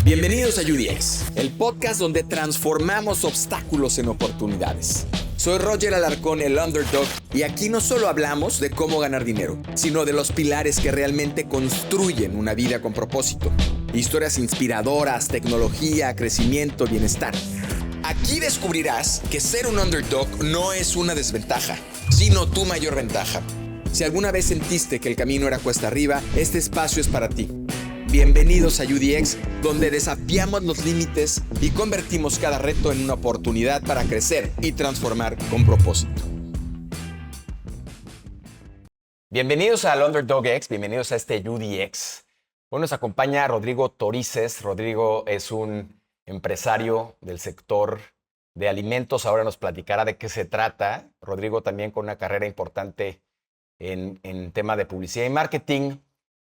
Bienvenidos a UDX, el podcast donde transformamos obstáculos en oportunidades. Soy Roger Alarcón, el Underdog, y aquí no solo hablamos de cómo ganar dinero, sino de los pilares que realmente construyen una vida con propósito. Historias inspiradoras, tecnología, crecimiento, bienestar. Aquí descubrirás que ser un underdog no es una desventaja, sino tu mayor ventaja. Si alguna vez sentiste que el camino era cuesta arriba, este espacio es para ti. Bienvenidos a UDX, donde desafiamos los límites y convertimos cada reto en una oportunidad para crecer y transformar con propósito. Bienvenidos al Underdog X, bienvenidos a este UDX. Hoy nos acompaña Rodrigo Torices. Rodrigo es un empresario del sector de alimentos. Ahora nos platicará de qué se trata. Rodrigo también con una carrera importante en tema de publicidad y marketing.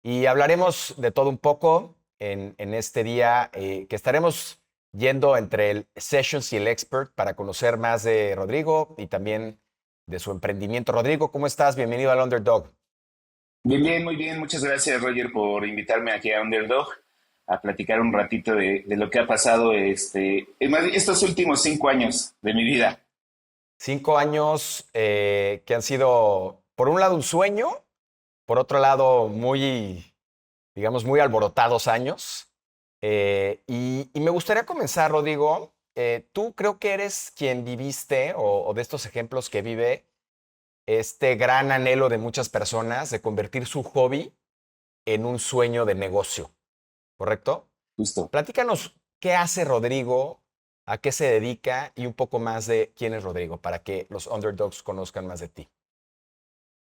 Y hablaremos de todo un poco en este día que estaremos yendo entre el Sessions y el Expert para conocer más de Rodrigo y también de su emprendimiento. Rodrigo, ¿cómo estás? Bienvenido al Underdog. Bien, muy bien. Muchas gracias, Roger, por invitarme aquí a Underdog a platicar un ratito de lo que ha pasado estos últimos 5 años de mi vida. 5 años que han sido, por un lado, un sueño, por otro lado, muy alborotados años. Y me gustaría comenzar, Rodrigo. Tú creo que eres quien viviste, o de estos ejemplos que vive, este gran anhelo de muchas personas de convertir su hobby en un sueño de negocio, ¿correcto? Justo. Platícanos qué hace Rodrigo, a qué se dedica y un poco más de quién es Rodrigo, para que los underdogs conozcan más de ti.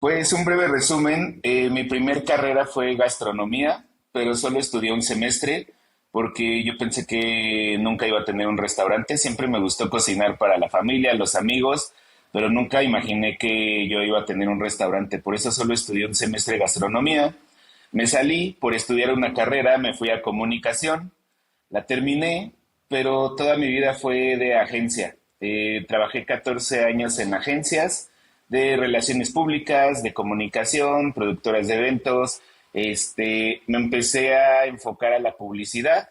Pues un breve resumen. Mi primer carrera fue gastronomía, pero solo estudié un semestre porque yo pensé que nunca iba a tener un restaurante. Siempre me gustó cocinar para la familia, los amigos, pero nunca imaginé que yo iba a tener un restaurante. Por eso solo estudié un semestre de gastronomía. Me salí por estudiar una carrera, me fui a comunicación, la terminé, pero toda mi vida fue de agencia. Trabajé 14 años en agencias de relaciones públicas, de comunicación, productoras de eventos. Me empecé a enfocar a la publicidad,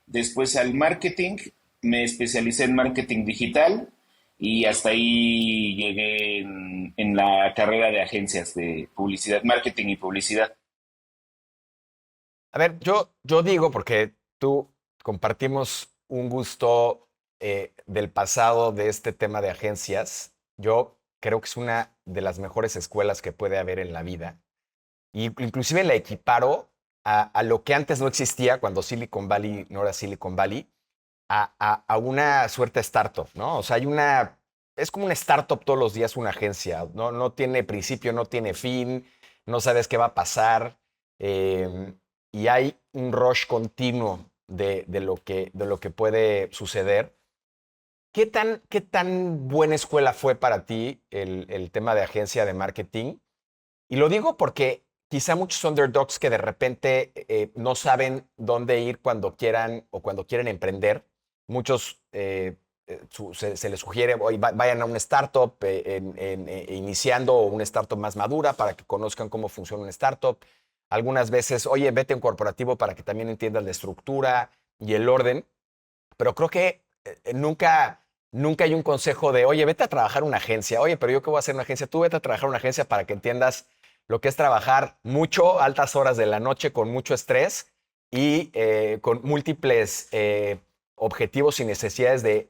después al marketing, me especialicé en marketing digital y hasta ahí llegué en la carrera de agencias de publicidad, marketing y publicidad. A ver, yo digo, porque tú compartimos un gusto del pasado de este tema de agencias. Yo creo que es una de las mejores escuelas que puede haber en la vida. Y inclusive la equiparo a lo que antes no existía, cuando Silicon Valley no era Silicon Valley, a una suerte de startup, ¿no? O sea, es como una startup todos los días, una agencia. No tiene principio, no tiene fin, no sabes qué va a pasar. Y hay un rush continuo de lo que puede suceder. ¿Qué tan buena escuela fue para ti el tema de agencia de marketing? Y lo digo porque quizá muchos underdogs que de repente no saben dónde ir cuando quieran o cuando quieren emprender, muchos se les sugiere, oye, vayan a una startup iniciando o una startup más madura para que conozcan cómo funciona una startup. Algunas veces, oye, vete a un corporativo para que también entiendas la estructura y el orden. Pero creo que nunca hay un consejo de, oye, vete a trabajar en una agencia. Oye, pero ¿yo qué voy a hacer en una agencia? Tú vete a trabajar en una agencia para que entiendas lo que es trabajar mucho, altas horas de la noche, con mucho estrés y con múltiples objetivos y necesidades de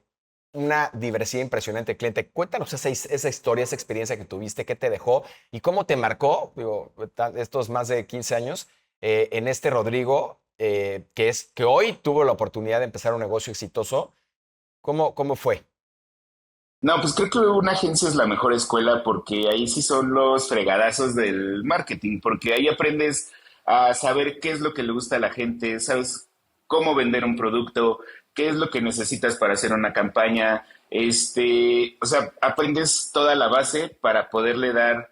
una diversidad impresionante de cliente. Cuéntanos esa historia, esa experiencia que tuviste, qué te dejó y cómo te marcó, digo, estos más de 15 años, en este Rodrigo, que hoy tuvo la oportunidad de empezar un negocio exitoso. ¿Cómo fue? No, pues creo que una agencia es la mejor escuela porque ahí sí son los fregadazos del marketing, porque ahí aprendes a saber qué es lo que le gusta a la gente, sabes cómo vender un producto, qué es lo que necesitas para hacer una campaña, o sea, aprendes toda la base para poderle dar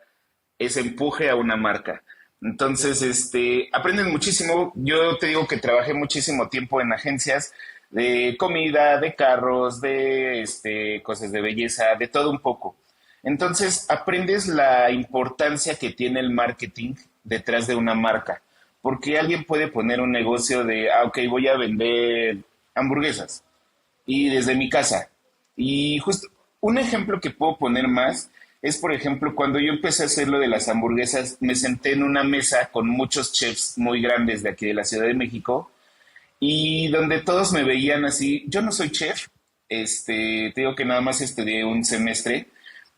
ese empuje a una marca. Entonces, aprenden muchísimo. Yo te digo que trabajé muchísimo tiempo en agencias de comida, de carros, de cosas de belleza, de todo un poco. Entonces, aprendes la importancia que tiene el marketing detrás de una marca, porque alguien puede poner un negocio de, ok, voy a vender hamburguesas y desde mi casa. Y justo un ejemplo que puedo poner más es, por ejemplo, cuando yo empecé a hacer lo de las hamburguesas, me senté en una mesa con muchos chefs muy grandes de aquí de la Ciudad de México y donde todos me veían así. Yo no soy chef, te digo que nada más estudié un semestre,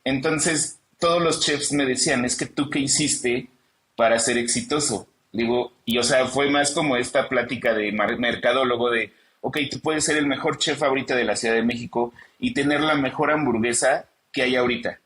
entonces todos los chefs me decían, es que tú qué hiciste para ser exitoso. Digo, y o sea, fue más como esta plática de mercadólogo de, ok, tú puedes ser el mejor chef ahorita de la Ciudad de México y tener la mejor hamburguesa que hay ahorita,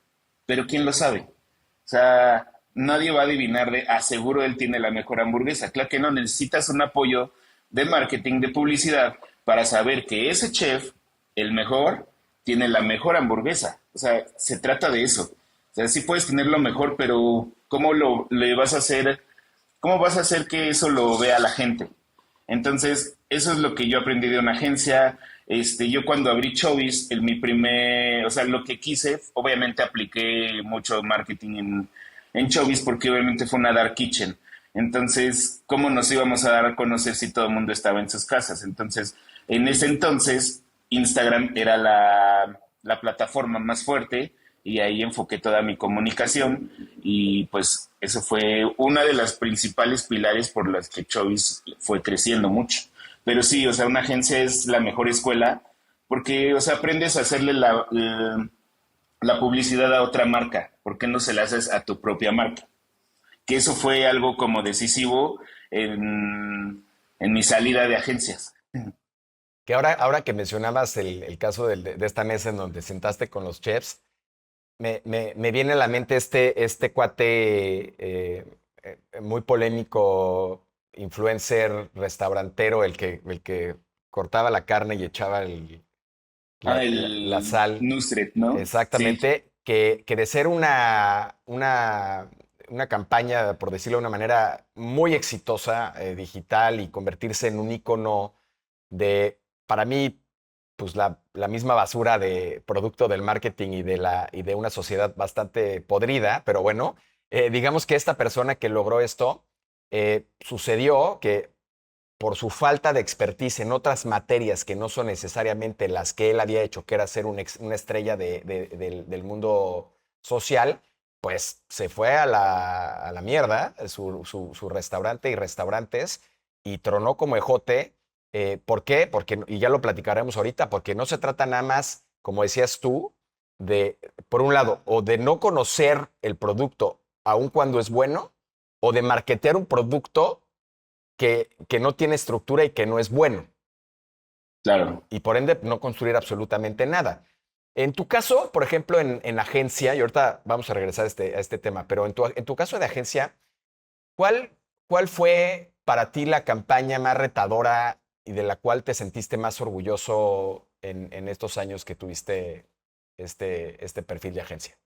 pero ¿quién lo sabe? O sea, nadie va a adivinar de, seguro él tiene la mejor hamburguesa. Claro que no, necesitas un apoyo de marketing, de publicidad, para saber que ese chef, el mejor, tiene la mejor hamburguesa. O sea, se trata de eso. O sea, sí puedes tener lo mejor, pero ¿cómo le vas a hacer? ¿Cómo vas a hacer que eso lo vea la gente? Entonces, eso es lo que yo aprendí de una agencia. Yo cuando abrí Chovis, o sea, lo que quise, obviamente apliqué mucho marketing en Chovis porque obviamente fue una dark kitchen. Entonces, ¿cómo nos íbamos a dar a conocer si todo el mundo estaba en sus casas? Entonces, en ese entonces, Instagram era la plataforma más fuerte y ahí enfoqué toda mi comunicación y pues eso fue una de las principales pilares por las que Chovis fue creciendo mucho. Pero sí, o sea, una agencia es la mejor escuela porque, o sea, aprendes a hacerle la publicidad a otra marca. ¿Por qué no se la haces a tu propia marca? Que eso fue algo como decisivo en mi salida de agencias. Que ahora que mencionabas el caso de esta mesa en donde sentaste con los chefs, me viene a la mente este cuate muy polémico, influencer, restaurantero, el que cortaba la carne y echaba la El sal. Nusret, ¿no? Sí, Exactamente, que de ser una campaña, por decirlo de una manera, muy exitosa, digital y convertirse en un icono de, para mí, pues la misma basura de producto del marketing y de una sociedad bastante podrida, pero bueno, digamos que esta persona que logró esto, sucedió que por su falta de expertise en otras materias que no son necesariamente las que él había hecho, que era ser una estrella del mundo social, pues se fue a la mierda su restaurante y restaurantes y tronó como ejote. ¿Por qué? Porque, y ya lo platicaremos ahorita, porque no se trata nada más, como decías tú, de, por un lado, o de no conocer el producto aun cuando es bueno, o de marketear un producto que no tiene estructura y que no es bueno. claro. Y por ende no construir absolutamente nada. En tu caso, por ejemplo, en agencia, y ahorita vamos a regresar a este tema, pero en tu caso de agencia, ¿cuál, ¿cuál fue para ti la campaña más retadora y de la cual te sentiste más orgulloso en estos años que tuviste este perfil de agencia?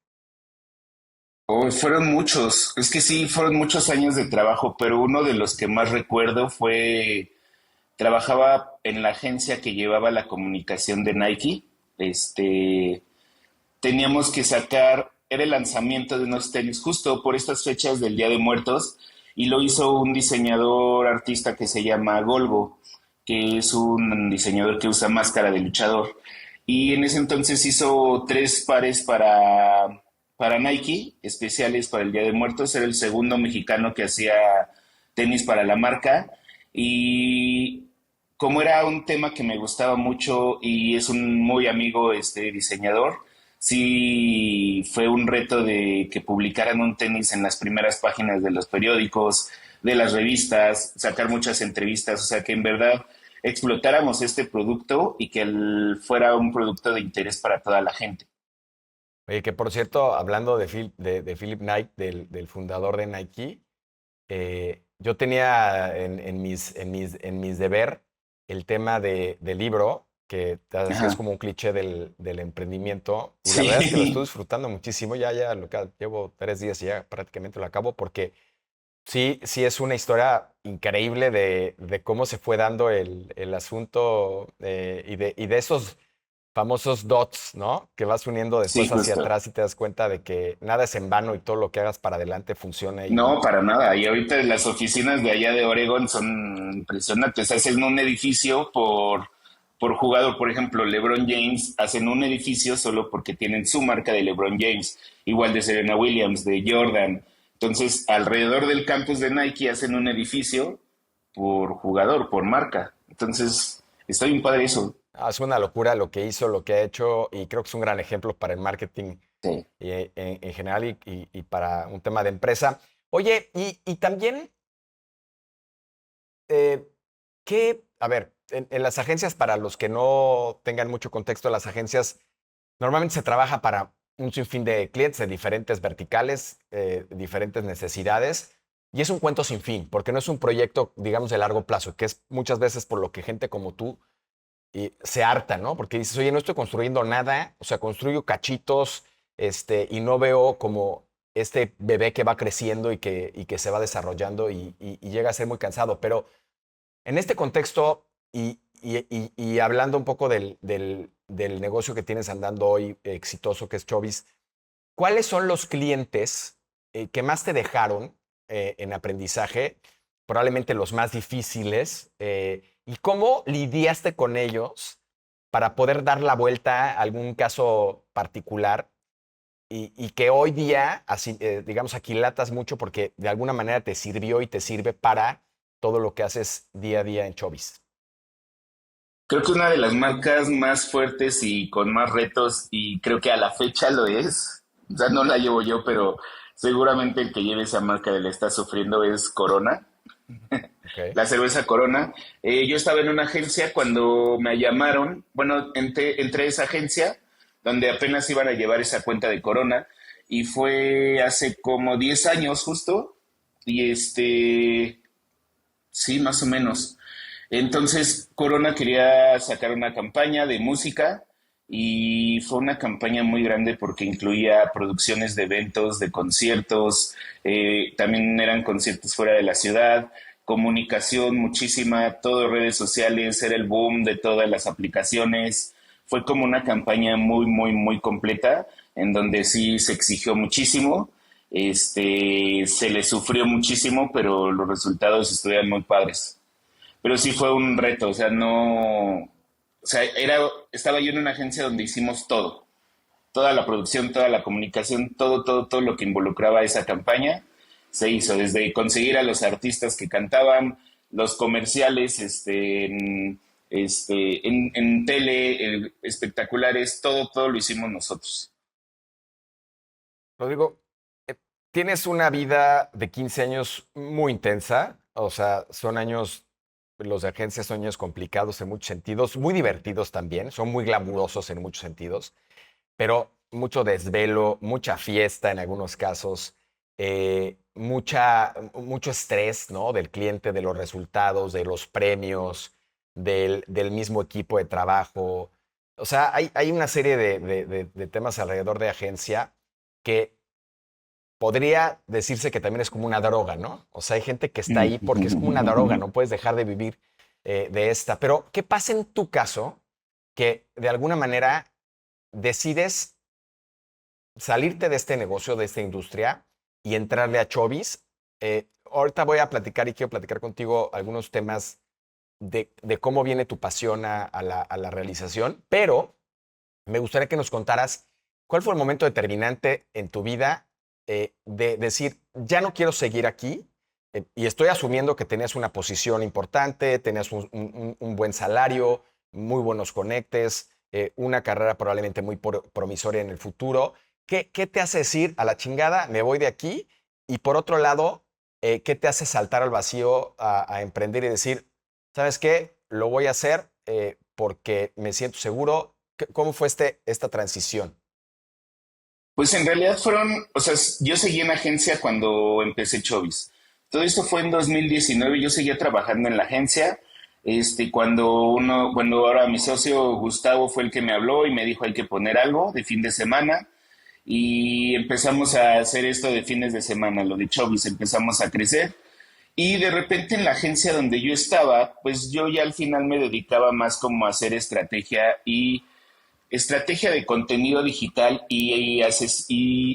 Oh, fueron muchos, es que sí, fueron muchos años de trabajo, pero uno de los que más recuerdo fue, trabajaba en la agencia que llevaba la comunicación de Nike. Teníamos que sacar, era el lanzamiento de unos tenis justo por estas fechas del Día de Muertos y lo hizo un diseñador artista que se llama Golgo, que es un diseñador que usa máscara de luchador. Y en ese entonces hizo 3 pares para Nike, especiales para el Día de Muertos. Era el segundo mexicano que hacía tenis para la marca. Y como era un tema que me gustaba mucho y es un muy amigo este diseñador, sí fue un reto de que publicaran un tenis en las primeras páginas de los periódicos, de las revistas, sacar muchas entrevistas, o sea que en verdad explotáramos este producto y que fuera un producto de interés para toda la gente. Oye, que por cierto, hablando de Philip Knight, del fundador de Nike, yo tenía en mis deber el tema del libro, que así es Ajá. como un cliché del emprendimiento, y la verdad es que lo estoy Sí, disfrutando muchísimo, ya llevo 3 días y ya prácticamente lo acabo, porque sí, sí es una historia increíble de cómo se fue dando el asunto y de esos famosos dots, ¿no? Que vas uniendo Sí, después hacia justo. atrás y te das cuenta de que nada es en vano y todo lo que hagas para adelante funciona No, para nada. Y ahorita las oficinas de allá de Oregon son impresionantes. Hacen un edificio por jugador. Por ejemplo, LeBron James hacen un edificio solo porque tienen su marca de LeBron James. Igual de Serena Williams, de Jordan. Entonces, alrededor del campus de Nike hacen un edificio por jugador, por marca. Entonces, está bien padre eso. es una locura lo que hizo, lo que ha hecho y creo que es un gran ejemplo para el marketing Sí. en general y para un tema de empresa. Oye, y también, eh, a ver, en las agencias, para los que no tengan mucho contexto, las agencias normalmente se trabaja para un sinfín de clientes de diferentes verticales, diferentes necesidades, y es un cuento sin fin, porque no es un proyecto, digamos, de largo plazo, que es muchas veces por lo que gente como tú se harta, ¿no? Porque dices, oye, no estoy construyendo nada, o sea, construyo cachitos, y no veo como este bebé que va creciendo y que se va desarrollando y llega a ser muy cansado. Pero en este contexto y hablando un poco del negocio que tienes andando hoy exitoso, que es Chovis, ¿cuáles son los clientes que más te dejaron en aprendizaje? Probablemente los más difíciles. ¿Y cómo lidiaste con ellos para poder dar la vuelta a algún caso particular y que hoy día, así, digamos, aquilatas mucho porque de alguna manera te sirvió y te sirve para todo lo que haces día a día en Chovis? Creo que una de las marcas más fuertes y con más retos, y creo que a la fecha lo es, o sea, no la llevo yo, pero seguramente el que lleve esa marca de la está sufriendo es Corona, Ok. la cerveza Corona. Yo estaba en una agencia cuando me llamaron, bueno, entré a esa agencia donde apenas iban a llevar esa cuenta de Corona y fue hace como 10 años justo, y sí, más o menos. Entonces, Corona quería sacar una campaña de música y fue una campaña muy grande porque incluía producciones de eventos, de conciertos, también eran conciertos fuera de la ciudad, comunicación muchísima, todo redes sociales, era el boom de todas las aplicaciones. Fue como una campaña muy, muy, muy completa en donde sí se exigió muchísimo, se le sufrió muchísimo, pero los resultados estuvieron muy padres. Pero sí fue un reto, o sea, no, o sea, estaba yo en una agencia donde hicimos todo, toda la producción, toda la comunicación, todo, todo, todo lo que involucraba esa campaña se hizo, desde conseguir a los artistas que cantaban, los comerciales, en tele, espectaculares, todo, todo lo hicimos nosotros. Rodrigo, eh, tienes una vida de 15 años muy intensa, o sea, son años, los de agencia son años complicados en muchos sentidos, muy divertidos también, son muy glamurosos en muchos sentidos, pero mucho desvelo, mucha fiesta en algunos casos, mucho estrés, ¿no? Del cliente, de los resultados, de los premios, del mismo equipo de trabajo. O sea, hay una serie de temas alrededor de agencia que podría decirse que también es como una droga, ¿no? O sea, hay gente que está ahí porque es como una droga, no puedes dejar de vivir de esta. Pero, ¿qué pasa en tu caso que de alguna manera decides salirte de este negocio, de esta industria y entrarle a Chovis? Ahorita voy a platicar y quiero platicar contigo algunos temas de cómo viene tu pasión a la realización, pero me gustaría que nos contaras cuál fue el momento determinante en tu vida de decir, ya no quiero seguir aquí, y estoy asumiendo que tenías una posición importante, tenías un buen salario, muy buenos conectes, una carrera probablemente muy promisoria en el futuro. ¿Qué te hace decir a la chingada, me voy de aquí? Y por otro lado, ¿qué te hace saltar al vacío a emprender y decir, ¿sabes qué? Lo voy a hacer porque me siento seguro. ¿Cómo fue esta transición? Pues en realidad fueron, o sea, yo seguí en agencia cuando empecé Chovis. Todo esto fue en 2019, yo seguía trabajando en la agencia. Cuando ahora mi socio Gustavo fue el que me habló y me dijo hay que poner algo de fin de semana y empezamos a hacer esto de fines de semana, lo de Chovis, empezamos a crecer y de repente en la agencia donde yo estaba, pues yo ya al final me dedicaba más como a hacer estrategia y estrategia de contenido digital y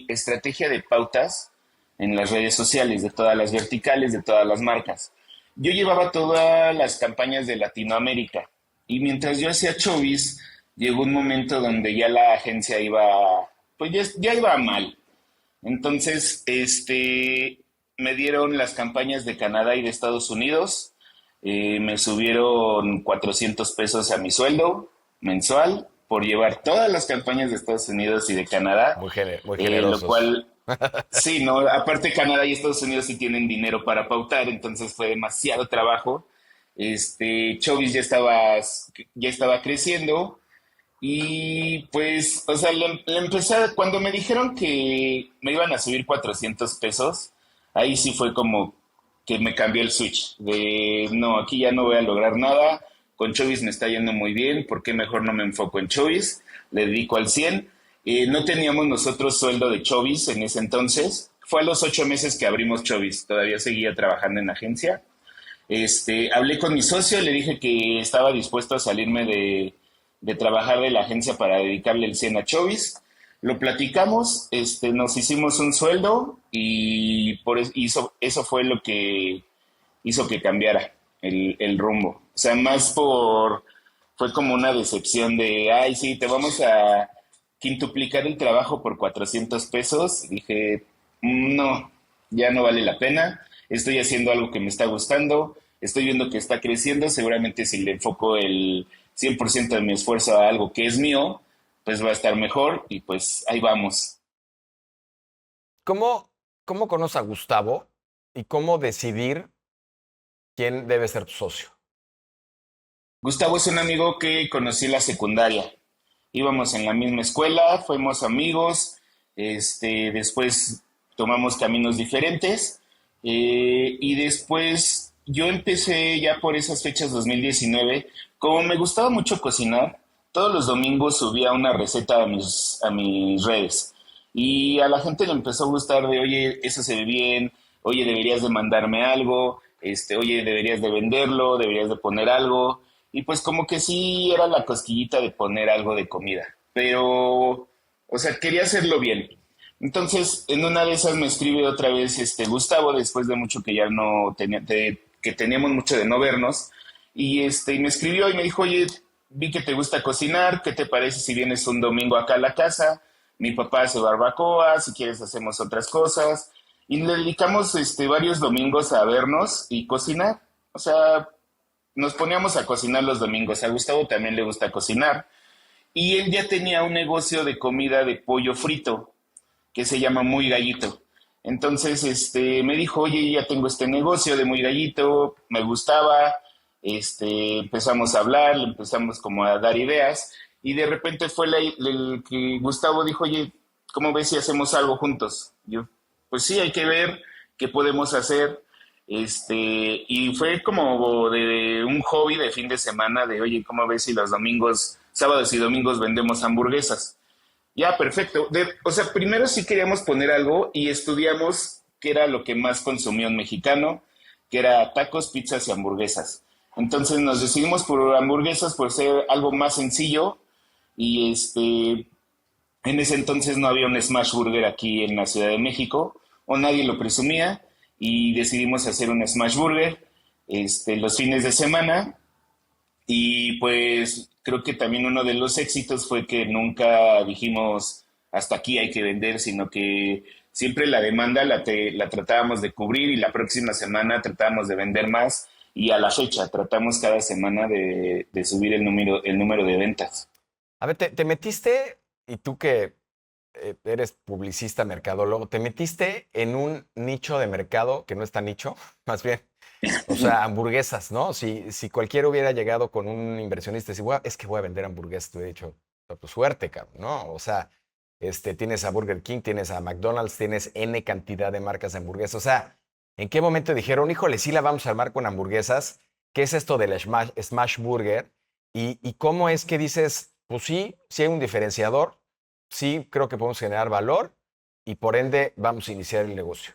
estrategia de pautas en las redes sociales, de todas las verticales, de todas las marcas. Yo llevaba todas las campañas de Latinoamérica y mientras yo hacía Chovis, llegó un momento donde ya la agencia iba, pues ya iba mal. Entonces, me dieron las campañas de Canadá y de Estados Unidos, me subieron 400 pesos a mi sueldo mensual por llevar todas las campañas de Estados Unidos y de Canadá, Muy lo generosos. cual, sí, ¿no? Aparte Canadá y Estados Unidos sí tienen dinero para pautar, entonces fue demasiado trabajo. Chovis ya estaba creciendo y pues, o sea, le empecé, cuando me dijeron que me iban a subir 400 pesos, ahí sí fue como que me cambió el switch de, no, aquí ya no voy a lograr nada, con Chovis me está yendo muy bien, ¿por qué mejor no me enfoco en Chovis? Le dedico al 100. No teníamos nosotros sueldo de Chovis en ese entonces, fue a los 8 meses que abrimos Chovis, todavía seguía trabajando en agencia. Hablé con mi socio, le dije que estaba dispuesto a salirme de trabajar de la agencia para dedicarle el 100 a Chovis. Lo platicamos, nos hicimos un sueldo y eso fue lo que hizo que cambiara el rumbo. O sea, fue como una decepción de, ay, sí, te vamos a quintuplicar el trabajo por 400 pesos. Dije, no, ya no vale la pena. Estoy haciendo algo que me está gustando. Estoy viendo que está creciendo. Seguramente si le enfoco el 100% de mi esfuerzo a algo que es mío, pues va a estar mejor y pues ahí vamos. ¿Cómo, cómo conoces a Gustavo y cómo decidir quién debe ser tu socio? Gustavo es un amigo que conocí en la secundaria. Íbamos en la misma escuela, fuimos amigos, después tomamos caminos diferentes y después yo empecé ya por esas fechas 2019, como me gustaba mucho cocinar, todos los domingos subía una receta a mis redes y a la gente le empezó a gustar de, oye, eso se ve bien, oye, deberías de mandarme algo, oye, deberías de venderlo, deberías de poner algo. Y pues como que sí era la cosquillita de poner algo de comida, pero, o sea, quería hacerlo bien. Entonces, en una de esas me escribe otra vez Gustavo, después de mucho que ya no que teníamos mucho de no vernos, y me escribió y me dijo, oye, vi que te gusta cocinar, ¿qué te parece si vienes un domingo acá a la casa? Mi papá hace barbacoa, si quieres hacemos otras cosas. Y le dedicamos varios domingos a vernos y cocinar. O sea, nos poníamos a cocinar los domingos. A Gustavo también le gusta cocinar. Y él ya tenía un negocio de comida de pollo frito que se llama Muy Gallito. Entonces, me dijo, oye, ya tengo este negocio de Muy Gallito, me gustaba, empezamos a hablar, le empezamos como a dar ideas, y de repente fue el que Gustavo dijo, oye, ¿cómo ves si hacemos algo juntos? Yo, pues sí, hay que ver qué podemos hacer, y fue como de un hobby de fin de semana, de, oye, ¿cómo ves si los domingos, sábados y domingos vendemos hamburguesas? Ya, perfecto. O sea, primero sí queríamos poner algo y estudiamos qué era lo que más consumió un mexicano, que era tacos, pizzas y hamburguesas. Entonces nos decidimos por hamburguesas por ser algo más sencillo y en ese entonces no había un Smash Burger aquí en la Ciudad de México o nadie lo presumía y decidimos hacer un Smash Burger los fines de semana y pues creo que también uno de los éxitos fue que nunca dijimos hasta aquí hay que vender, sino que siempre la demanda la tratábamos de cubrir y la próxima semana tratábamos de vender más y a la fecha tratamos cada semana de subir el número de ventas. A ver, te metiste, y tú que eres publicista, mercadólogo, te metiste en un nicho de mercado que no es tan nicho, más bien. O sea, hamburguesas, ¿no? Si cualquiera hubiera llegado con un inversionista y decir, es que voy a vender hamburguesas, te he dicho, pues suerte, cabrón, ¿no? O sea, tienes a Burger King, tienes a McDonald's, tienes N cantidad de marcas de hamburguesas. O sea, ¿en qué momento dijeron, híjole, sí la vamos a armar con hamburguesas? ¿Qué es esto del Smash Burger? ¿Y cómo es que dices, pues sí hay un diferenciador, sí creo que podemos generar valor y por ende vamos a iniciar el negocio?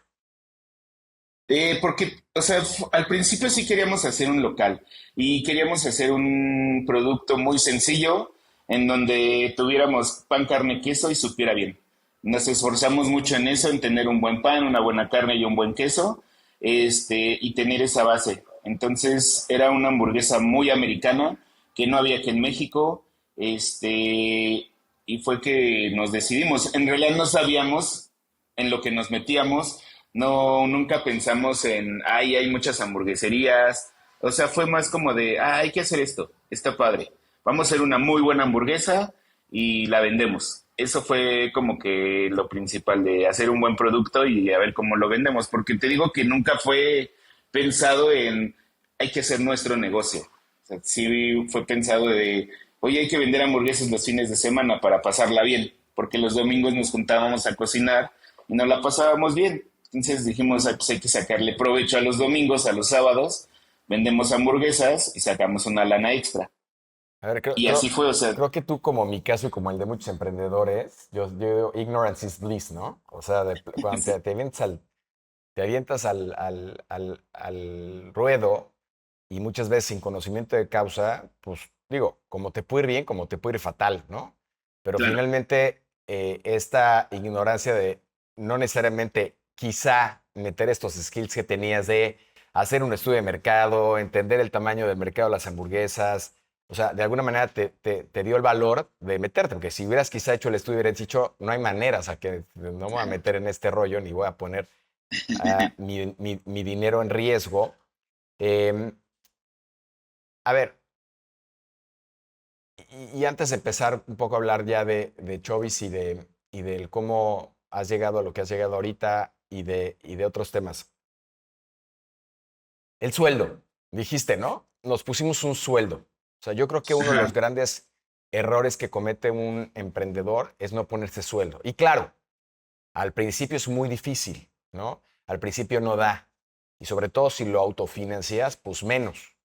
Porque, o sea, al principio sí queríamos hacer un local y queríamos hacer un producto muy sencillo, en donde tuviéramos pan, carne, queso y supiera bien. Nos esforzamos mucho en eso, en tener un buen pan, una buena carne y un buen queso, y tener esa base. Entonces era una hamburguesa muy americana que no había aquí en México, y fue que nos decidimos. En realidad no sabíamos en lo que nos metíamos, no, nunca pensamos en, ay, hay muchas hamburgueserías, o sea, fue más como de, ah, hay que hacer esto, está padre, vamos a hacer una muy buena hamburguesa y la vendemos. Eso fue como que lo principal de hacer un buen producto y a ver cómo lo vendemos, porque te digo que nunca fue pensado en, hay que hacer nuestro negocio. O sea, sí fue pensado de, oye, hay que vender hamburguesas los fines de semana para pasarla bien, porque los domingos nos juntábamos a cocinar y nos la pasábamos bien. Entonces dijimos, "Ah, pues hay que sacarle provecho a los domingos, a los sábados, vendemos hamburguesas y sacamos una lana extra". A ver, Y así fue, o sea, creo que tú, como mi caso y como el de muchos emprendedores, yo digo, ignorance is bliss, ¿no? O sea, cuando te avientas al ruedo y muchas veces sin conocimiento de causa, pues digo, como te puede ir bien, como te puede ir fatal, ¿no? Pero claro, finalmente, esta ignorancia de no necesariamente quizá meter estos skills que tenías de hacer un estudio de mercado, entender el tamaño del mercado de las hamburguesas, o sea, de alguna manera te dio el valor de meterte, porque si hubieras quizá hecho el estudio y hubieras dicho, no hay manera, o sea, que no me voy a meter en este rollo ni voy a poner mi dinero en riesgo. Em, a ver, y antes de empezar un poco a hablar ya de Chovis y del cómo has llegado a lo que has llegado ahorita y de otros temas. El sueldo, dijiste, ¿no? Nos pusimos un sueldo. O sea, yo creo que uno de los ajá, grandes errores que comete un emprendedor es no ponerse sueldo. Y claro, al principio es muy difícil, ¿no? Al principio no da. Y sobre todo si lo autofinancias, pues menos.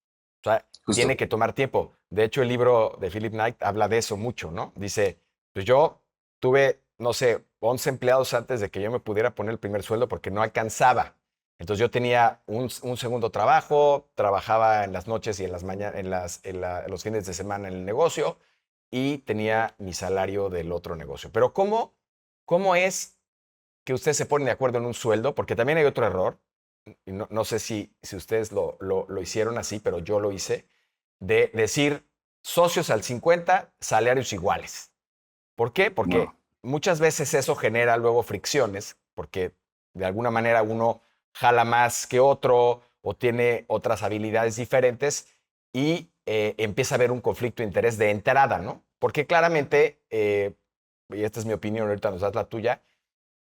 O sea, tiene justo. que tomar tiempo. De hecho, el libro de Philip Knight habla de eso mucho, ¿no? Dice, pues yo tuve, no sé, 11 empleados antes de que yo me pudiera poner el primer sueldo porque no alcanzaba. Entonces yo tenía un segundo trabajo, trabajaba en las noches y en las mañanas, en los fines de semana en el negocio y tenía mi salario del otro negocio. Pero ¿cómo es que ustedes se ponen de acuerdo en un sueldo? Porque también hay otro error, y no sé si ustedes lo hicieron así, pero yo lo hice, de decir socios al 50, salarios iguales. ¿Por qué? Porque No, muchas veces eso genera luego fricciones, porque de alguna manera uno jala más que otro o tiene otras habilidades diferentes y empieza a haber un conflicto de interés de entrada, ¿no? Porque claramente, y esta es mi opinión, ahorita nos das la tuya,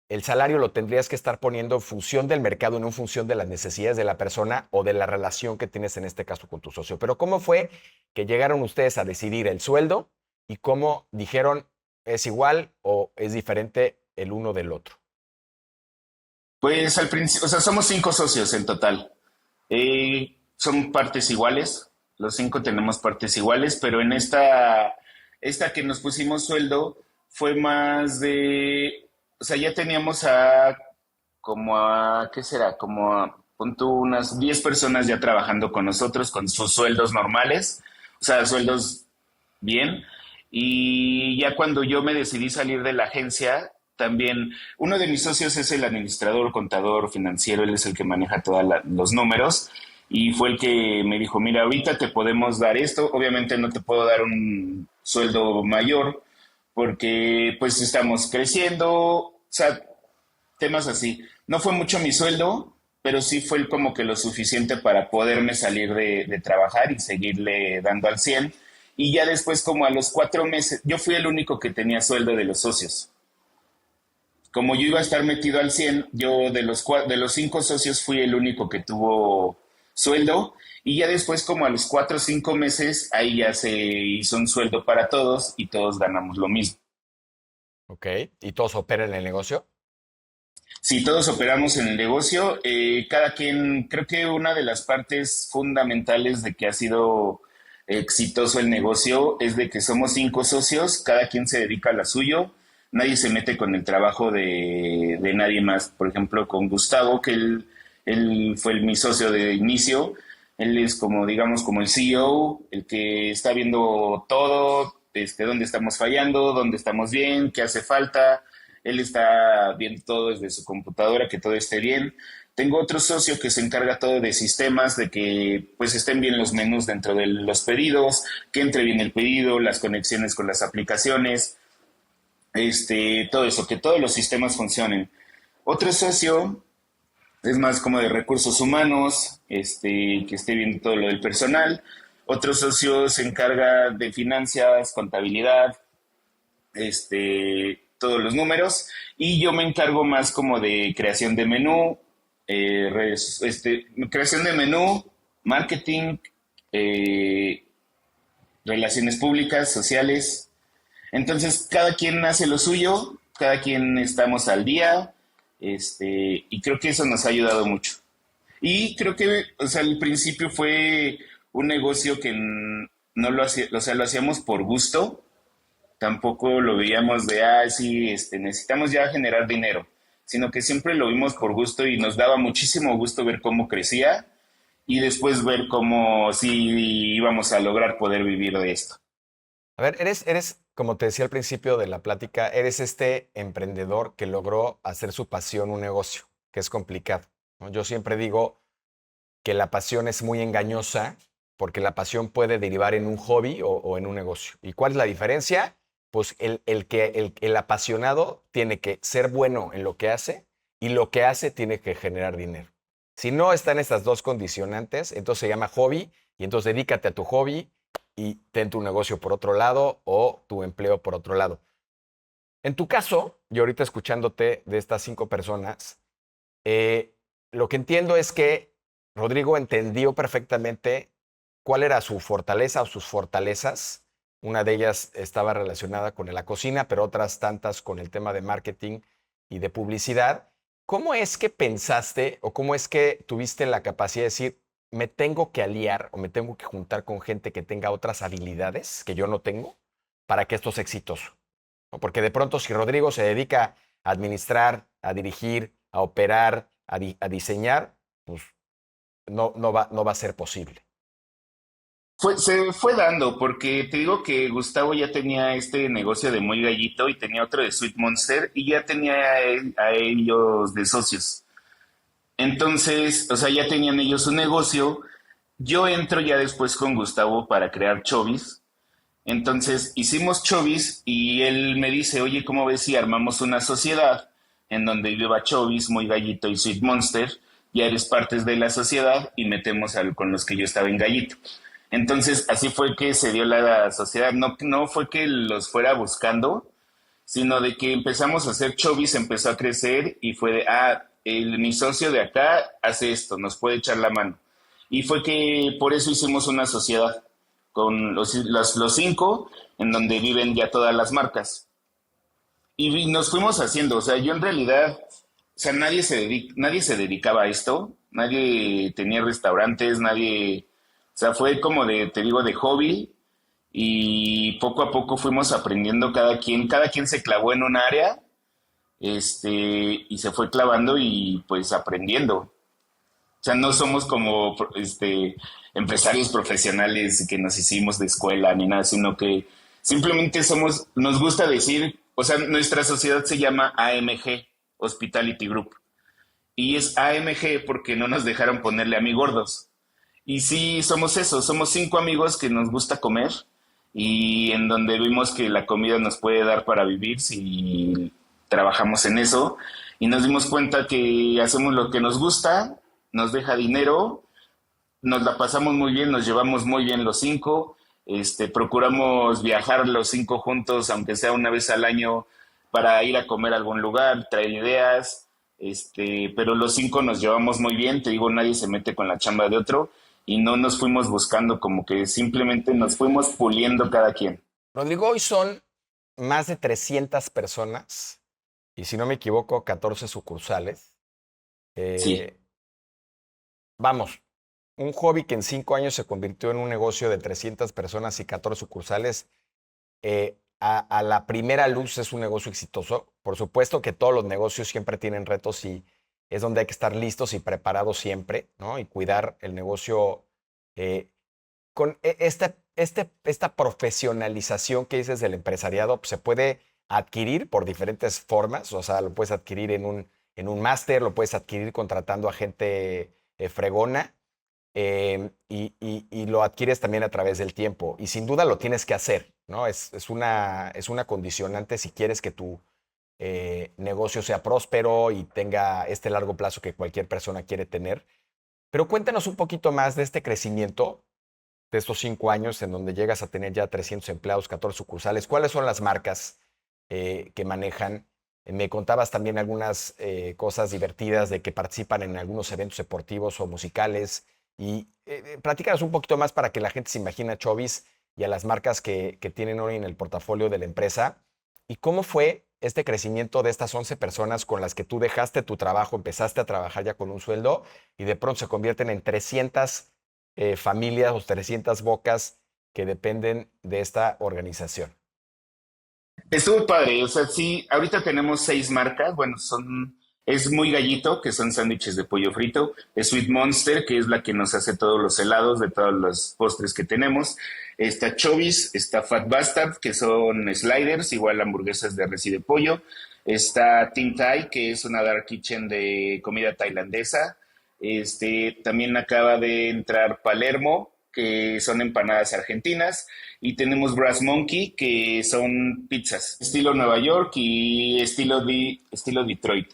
el salario lo tendrías que estar poniendo en función del mercado y no en función de las necesidades de la persona o de la relación que tienes en este caso con tu socio. Pero ¿cómo fue que llegaron ustedes a decidir el sueldo y cómo dijeron es igual o es diferente el uno del otro? pues al principio, o sea, somos 5 socios en total. Son partes iguales, los 5 tenemos partes iguales, pero en esta que nos pusimos sueldo fue más de, o sea, ya teníamos ¿qué será? Como a, pon tú, unas 10 personas ya trabajando con nosotros con sus sueldos normales, o sea, sueldos bien. Y ya cuando yo me decidí salir de la agencia, también uno de mis socios es el administrador, contador financiero, él es el que maneja todos los números y fue el que me dijo, mira, ahorita te podemos dar esto, obviamente no te puedo dar un sueldo mayor porque pues estamos creciendo, o sea, temas así. No fue mucho mi sueldo, pero sí fue como que lo suficiente para poderme salir de trabajar y seguirle dando al 100. Y ya después, como a los 4 meses, yo fui el único que tenía sueldo de los socios. Como yo iba a estar metido al 100, yo de los 5 socios fui el único que tuvo sueldo. Y ya después, como a los 4 o 5 meses, ahí ya se hizo un sueldo para todos y todos ganamos lo mismo. ¿Ok? ¿Y todos operan en el negocio? Si todos operamos en el negocio, cada quien, creo que una de las partes fundamentales de que ha sido exitoso el negocio es de que somos 5 socios, cada quien se dedica a lo suyo, nadie se mete con el trabajo de nadie más. Por ejemplo, con Gustavo, que él fue mi socio de inicio, él es como, digamos, como el CEO, el que está viendo todo, dónde estamos fallando, dónde estamos bien, qué hace falta. Él está viendo todo desde su computadora, que todo esté bien. Tengo otro socio que se encarga todo de sistemas, de que pues estén bien los menús dentro de los pedidos, que entre bien el pedido, las conexiones con las aplicaciones, todo eso, que todos los sistemas funcionen. Otro socio es más como de recursos humanos, que esté viendo todo lo del personal. Otro socio se encarga de finanzas, contabilidad, todos los números. Y yo me encargo más como de creación de menú, creación de menú, marketing, eh, relaciones públicas, sociales. Entonces, cada quien hace lo suyo, cada quien estamos al día, y creo que eso nos ha ayudado mucho. Y creo que, o sea, al principio fue un negocio que no lo hacía, o sea, lo hacíamos por gusto, tampoco lo veíamos de, sí, necesitamos ya generar dinero, sino que siempre lo vimos por gusto y nos daba muchísimo gusto ver cómo crecía y después ver cómo sí íbamos a lograr poder vivir de esto. A ver, como te decía al principio de la plática, eres este emprendedor que logró hacer su pasión un negocio, que es complicado, ¿no? Yo siempre digo que la pasión es muy engañosa porque la pasión puede derivar en un hobby o en un negocio. ¿Y cuál es la diferencia? Pues el apasionado tiene que ser bueno en lo que hace y lo que hace tiene que generar dinero. Si no están estas dos condicionantes, entonces se llama hobby y entonces dedícate a tu hobby y ten tu negocio por otro lado o tu empleo por otro lado. En tu caso, yo ahorita escuchándote de estas 5 personas, lo que entiendo es que Rodrigo entendió perfectamente cuál era su fortaleza o sus fortalezas. Una de ellas estaba relacionada con la cocina, pero otras tantas con el tema de marketing y de publicidad. ¿Cómo es que pensaste o cómo es que tuviste la capacidad de decir, me tengo que aliar o me tengo que juntar con gente que tenga otras habilidades que yo no tengo para que esto sea exitoso? ¿No? Porque de pronto si Rodrigo se dedica a administrar, a dirigir, a operar, a diseñar, pues no va a ser posible. Se fue dando, porque te digo que Gustavo ya tenía este negocio de Muy Gallito y tenía otro de Sweet Monster y ya tenía a ellos de socios. Entonces, o sea, ya tenían ellos un negocio. Yo entro ya después con Gustavo para crear Chovis. Entonces hicimos Chovis y él me dice, oye, ¿cómo ves si armamos una sociedad en donde viva Chovis, Muy Gallito y Sweet Monster? Ya eres partes de la sociedad y metemos con los que yo estaba en Gallito. Entonces así fue que se dio la sociedad. No, no fue que los fuera buscando, sino de que empezamos a hacer Chovis, empezó a crecer y fue de, mi socio de acá hace esto, nos puede echar la mano. Y fue que por eso hicimos una sociedad con los 5, en donde viven ya todas las marcas. Y nos fuimos haciendo, o sea, yo en realidad, o sea, nadie se dedicaba a esto, nadie tenía restaurantes, nadie, o sea, fue como te digo, de hobby, y poco a poco fuimos aprendiendo cada quien se clavó en un área, y se fue clavando y pues aprendiendo. O sea, no somos como empresarios profesionales que nos hicimos de escuela ni nada, sino que simplemente nos gusta decir, o sea, nuestra sociedad se llama AMG, Hospitality Group. Y es AMG porque no nos dejaron ponerle amigordos. Y sí, somos eso, somos 5 amigos que nos gusta comer y en donde vimos que la comida nos puede dar para vivir si trabajamos en eso. Y nos dimos cuenta que hacemos lo que nos gusta, nos deja dinero, nos la pasamos muy bien, nos llevamos muy bien los 5, procuramos viajar los 5 juntos, aunque sea una vez al año, para ir a comer a algún lugar, traer ideas, pero los 5 nos llevamos muy bien, te digo, nadie se mete con la chamba de otro y no nos fuimos buscando, como que simplemente nos fuimos puliendo cada quien. Rodrigo, hoy son más de 300 personas y si no me equivoco, 14 sucursales. Sí. Vamos, un hobby que en 5 años se convirtió en un negocio de 300 personas y 14 sucursales, a la primera luz es un negocio exitoso. Por supuesto que todos los negocios siempre tienen retos y es donde hay que estar listos y preparados siempre, ¿no? Y cuidar el negocio con esta profesionalización que dices del empresariado pues, se puede adquirir por diferentes formas. O sea, lo puedes adquirir en un máster, lo puedes adquirir contratando a gente fregona y lo adquieres también a través del tiempo. Y sin duda lo tienes que hacer, ¿no? Es una condicionante si quieres que tu negocio sea próspero y tenga este largo plazo que cualquier persona quiere tener. Pero cuéntanos un poquito más de este crecimiento de estos 5 años en donde llegas a tener ya 300 empleados, 14 sucursales. ¿Cuáles son las marcas que manejan? Me contabas también algunas cosas divertidas de que participan en algunos eventos deportivos o musicales. Y platícanos un poquito más para que la gente se imagine a Chovis y a las marcas que tienen hoy en el portafolio de la empresa. ¿Y cómo fue este crecimiento de estas 11 personas con las que tú dejaste tu trabajo, empezaste a trabajar ya con un sueldo y de pronto se convierten en 300 familias o 300 bocas que dependen de esta organización? Estuvo padre, o sea, sí, ahorita tenemos 6 marcas, bueno, es Muy Gallito, que son sándwiches de pollo frito, es Sweet Monster, que es la que nos hace todos los helados de todos los postres que tenemos, está Chovis, está Fat Bastard, que son sliders, igual hamburguesas de res y de pollo, está Tim Thai, que es una dark kitchen de comida tailandesa, también acaba de entrar Palermo, que son empanadas argentinas, y tenemos Brass Monkey, que son pizzas, estilo Nueva York y estilo Detroit.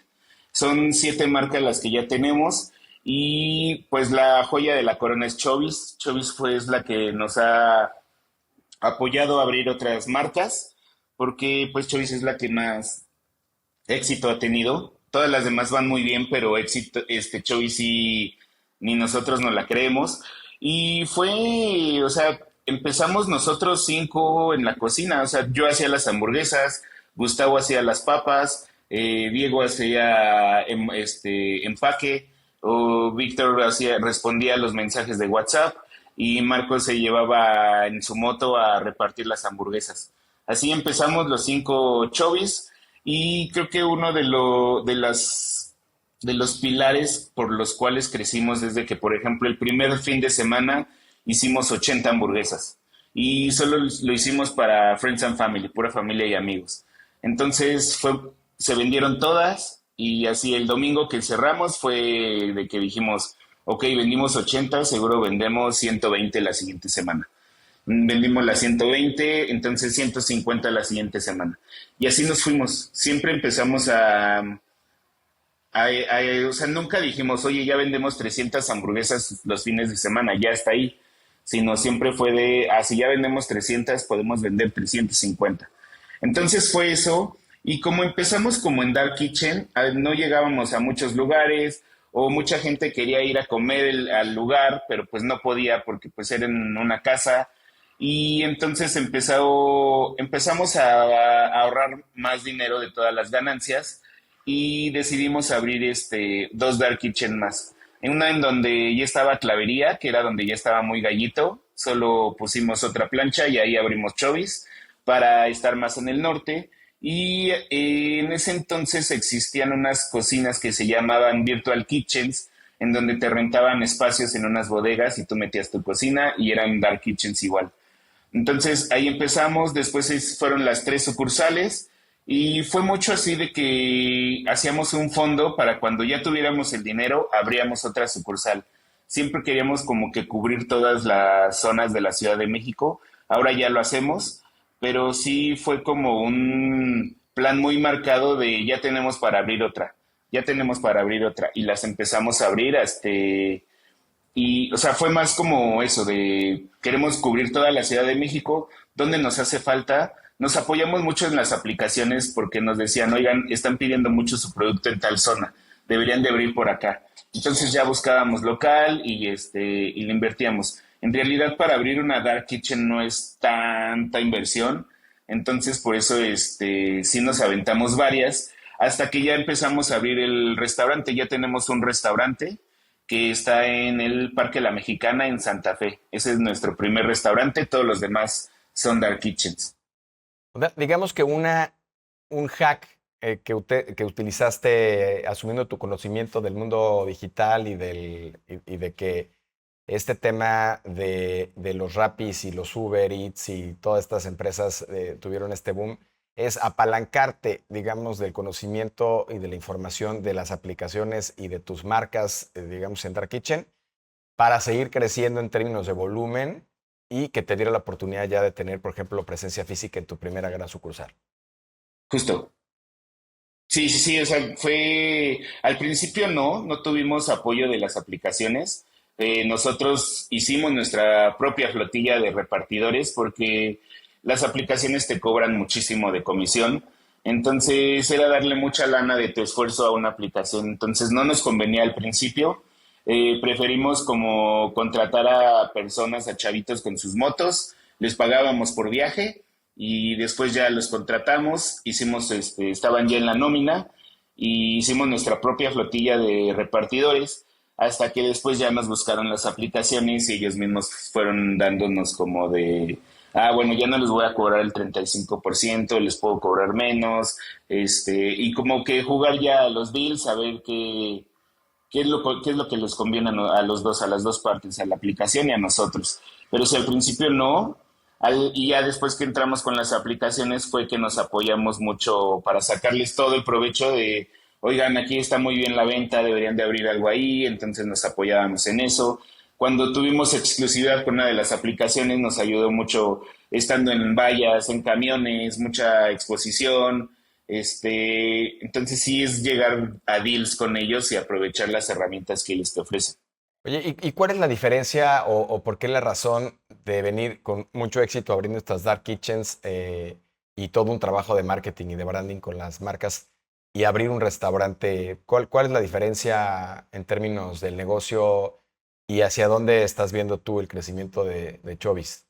Son 7 marcas las que ya tenemos y pues la joya de la corona es Chovis. Chovis fue es la que nos ha apoyado a abrir otras marcas porque pues Chovis es la que más éxito ha tenido. Todas las demás van muy bien, pero éxito, Chovis sí, ni nosotros no la creemos. Y fue, o sea, empezamos nosotros 5 en la cocina. O sea, yo hacía las hamburguesas, Gustavo hacía las papas, Diego hacía empaque, o Víctor respondía a los mensajes de WhatsApp y Marcos se llevaba en su moto a repartir las hamburguesas. Así empezamos los 5 Chovis y creo que uno de los pilares por los cuales crecimos desde que, por ejemplo, el primer fin de semana hicimos 80 hamburguesas y solo lo hicimos para Friends and Family, pura familia y amigos. Entonces se vendieron todas y así el domingo que cerramos fue de que dijimos, ok, vendimos 80, seguro vendemos 120 la siguiente semana. Vendimos las 120, entonces 150 la siguiente semana. Y así nos fuimos. Siempre empezamos o sea, nunca dijimos, oye, ya vendemos 300 hamburguesas los fines de semana, ya está ahí. Sino siempre fue de, si ya vendemos 300, podemos vender 350. Entonces fue eso. Y como empezamos como en Dark Kitchen, no llegábamos a muchos lugares o mucha gente quería ir a comer al lugar, pero pues no podía porque pues era en una casa. Y entonces empezamos a ahorrar más dinero de todas las ganancias y decidimos abrir 2 Dark Kitchen más. Una en donde ya estaba Clavería, que era donde ya estaba Muy Gallito, solo pusimos otra plancha y ahí abrimos Chovis para estar más en el norte. Y en ese entonces existían unas cocinas que se llamaban Virtual Kitchens, en donde te rentaban espacios en unas bodegas y tú metías tu cocina y eran Dark Kitchens igual. Entonces ahí empezamos, después fueron las 3 sucursales y fue mucho así de que hacíamos un fondo para cuando ya tuviéramos el dinero, abríamos otra sucursal. Siempre queríamos como que cubrir todas las zonas de la Ciudad de México, ahora ya lo hacemos, pero sí fue como un plan muy marcado de ya tenemos para abrir otra, ya tenemos para abrir otra y las empezamos a abrir y, o sea, fue más como eso de queremos cubrir toda la Ciudad de México, donde nos hace falta. Nos apoyamos mucho en las aplicaciones porque nos decían, oigan, están pidiendo mucho su producto en tal zona, deberían de abrir por acá. Entonces ya buscábamos local y le invertíamos. En realidad para abrir una Dark Kitchen no es tanta inversión, entonces por eso sí nos aventamos varias, hasta que ya empezamos a abrir el restaurante. Ya tenemos un restaurante que está en el Parque La Mexicana en Santa Fe. Ese es nuestro primer restaurante, todos los demás son Dark Kitchens. Digamos que un hack que utilizaste asumiendo tu conocimiento del mundo digital y de que este tema de los Rappis y los Uber Eats y todas estas empresas tuvieron este boom, es apalancarte, digamos, del conocimiento y de la información de las aplicaciones y de tus marcas, digamos, en Dark Kitchen, para seguir creciendo en términos de volumen y que te diera la oportunidad ya de tener, por ejemplo, presencia física en tu primera gran sucursal. Justo. Sí, sí, sí, o sea, fue, al principio no tuvimos apoyo de las aplicaciones. Nosotros hicimos nuestra propia flotilla de repartidores porque las aplicaciones te cobran muchísimo de comisión. Entonces era darle mucha lana de tu esfuerzo a una aplicación. Entonces no nos convenía al principio. Preferimos como contratar a personas, a chavitos con sus motos, les pagábamos por viaje y después ya los contratamos, hicimos, estaban ya en la nómina y hicimos nuestra propia flotilla de repartidores hasta que después ya nos buscaron las aplicaciones y ellos mismos fueron dándonos como de, bueno, ya no les voy a cobrar el 35%, les puedo cobrar menos, y como que jugar ya a los deals, a ver qué es lo que les conviene a los dos, a las dos partes, a la aplicación y a nosotros. Pero si al principio no, y ya después que entramos con las aplicaciones fue que nos apoyamos mucho para sacarles todo el provecho de, oigan, aquí está muy bien la venta, deberían de abrir algo ahí, entonces nos apoyábamos en eso. Cuando tuvimos exclusividad con una de las aplicaciones nos ayudó mucho estando en vallas, en camiones, mucha exposición. Entonces sí es llegar a deals con ellos y aprovechar las herramientas que ellos te ofrecen. Oye, ¿y cuál es la diferencia o por qué la razón de venir con mucho éxito abriendo estas dark kitchens y todo un trabajo de marketing y de branding con las marcas y abrir un restaurante? ¿Cuál es la diferencia en términos del negocio y hacia dónde estás viendo tú el crecimiento de Chovis?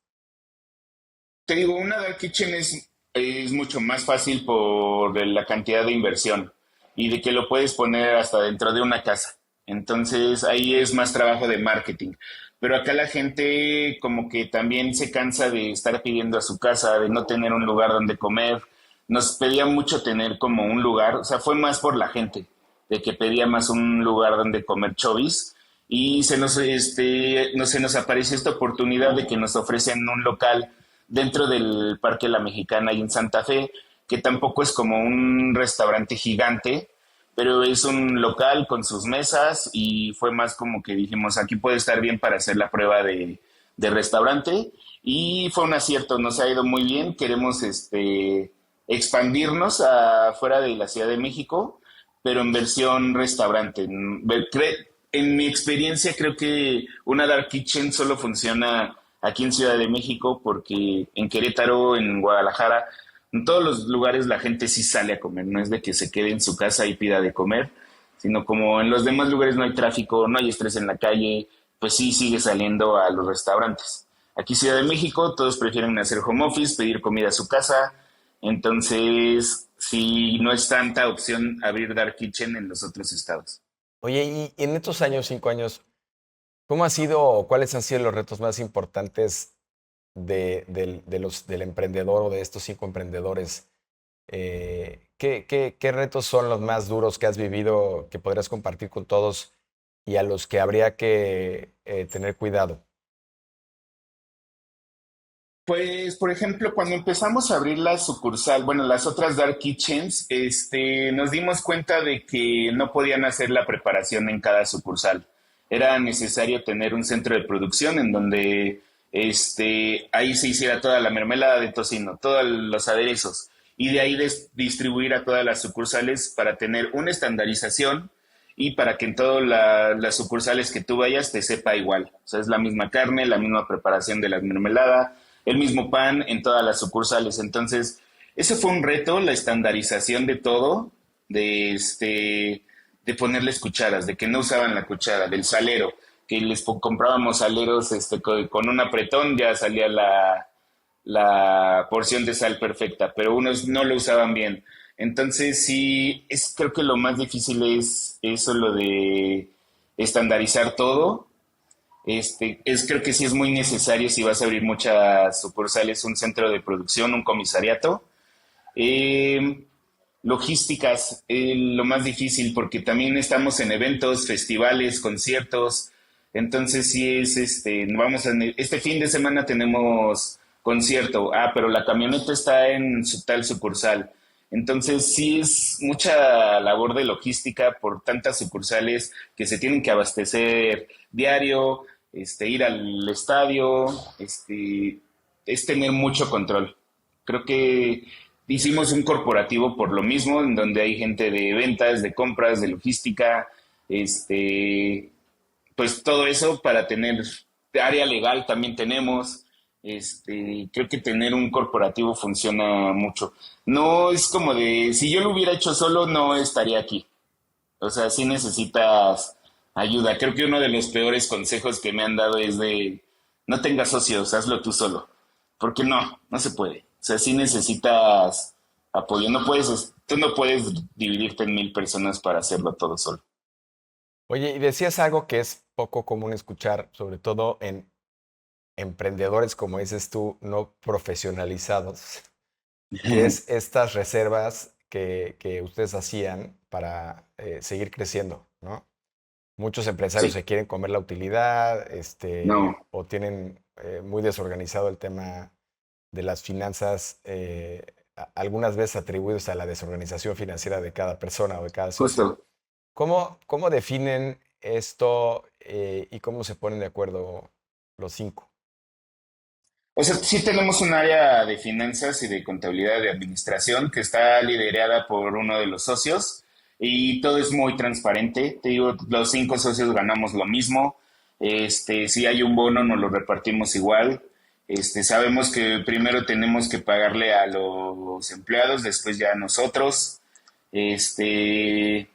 Te digo, una dark kitchen es mucho más fácil por la cantidad de inversión y de que lo puedes poner hasta dentro de una casa. Entonces ahí es más trabajo de marketing. Pero acá la gente como que también se cansa de estar pidiendo a su casa, de no tener un lugar donde comer. Nos pedía mucho tener como un lugar, o sea, fue más por la gente, de que pedía más un lugar donde comer chovis. Y no se nos apareció esta oportunidad de que nos ofrecen un local dentro del Parque La Mexicana y en Santa Fe, que tampoco es como un restaurante gigante, pero es un local con sus mesas y fue más como que dijimos, aquí puede estar bien para hacer la prueba de restaurante y fue un acierto, nos ha ido muy bien, queremos expandirnos afuera de la Ciudad de México, pero en versión restaurante. En mi experiencia creo que una dark kitchen solo funciona aquí en Ciudad de México porque en Querétaro, en Guadalajara, en todos los lugares la gente sí sale a comer, no es de que se quede en su casa y pida de comer, sino como en los demás lugares no hay tráfico, no hay estrés en la calle, pues sí sigue saliendo a los restaurantes. Aquí Ciudad de México todos prefieren hacer home office, pedir comida a su casa, entonces sí no es tanta opción abrir dark kitchen en los otros estados. Oye, y en estos años, 5 años, ¿cómo ha sido o cuáles han sido los retos más importantes del emprendedor o de estos 5 emprendedores? ¿Qué retos son los más duros que has vivido que podrías compartir con todos y a los que habría que tener cuidado? Pues, por ejemplo, cuando empezamos a abrir la sucursal, bueno, las otras dark kitchens, nos dimos cuenta de que no podían hacer la preparación en cada sucursal. Era necesario tener un centro de producción en donde, ahí se hiciera toda la mermelada de tocino, todos los aderezos, y de ahí distribuir a todas las sucursales para tener una estandarización y para que en todas las sucursales que tú vayas te sepa igual. O sea, es la misma carne, la misma preparación de la mermelada, el mismo pan en todas las sucursales. Entonces, ese fue un reto, la estandarización de todo, de ponerles cucharas, de que no usaban la cuchara, del salero, que comprábamos saleros con un apretón, ya salía la porción de sal perfecta, pero unos no lo usaban bien. Entonces, sí, creo que lo más difícil es eso, lo de estandarizar todo. Creo que sí es muy necesario si vas a abrir muchas sucursales, un centro de producción, un comisariato. Eh, Logísticas, lo más difícil, porque también estamos en eventos, festivales, conciertos. Entonces sí es, este fin de semana tenemos concierto, pero la camioneta está en su tal sucursal. Entonces sí es mucha labor de logística por tantas sucursales que se tienen que abastecer diario, ir al estadio, es tener mucho control. Creo que hicimos un corporativo por lo mismo, en donde hay gente de ventas, de compras, de logística, este, pues todo eso para tener área legal también tenemos. Creo que tener un corporativo funciona mucho. No es como de, si yo lo hubiera hecho solo, no estaría aquí. O sea, sí necesitas ayuda. Creo que uno de los peores consejos que me han dado es de, no tengas socios, hazlo tú solo. Porque no se puede. O sea, sí necesitas apoyo. Tú no puedes dividirte en 1000 personas para hacerlo todo solo. Oye, y decías algo que es poco común escuchar, sobre todo en emprendedores, como dices tú, no profesionalizados, que es estas reservas que ustedes hacían para seguir creciendo, ¿no? Muchos empresarios Sí, se quieren comer la utilidad, no, o tienen muy desorganizado el tema de las finanzas, algunas veces atribuidos a la desorganización financiera de cada persona o de cada socio. justo. ¿Cómo definen esto y cómo se ponen de acuerdo los cinco? O sea, sí tenemos un área de finanzas y de contabilidad de administración que está liderada por uno de los socios y todo es muy transparente. Te digo, los 5 socios ganamos lo mismo. Si hay un bono, nos lo repartimos igual. Sabemos que primero tenemos que pagarle a los empleados, después ya a nosotros. Este,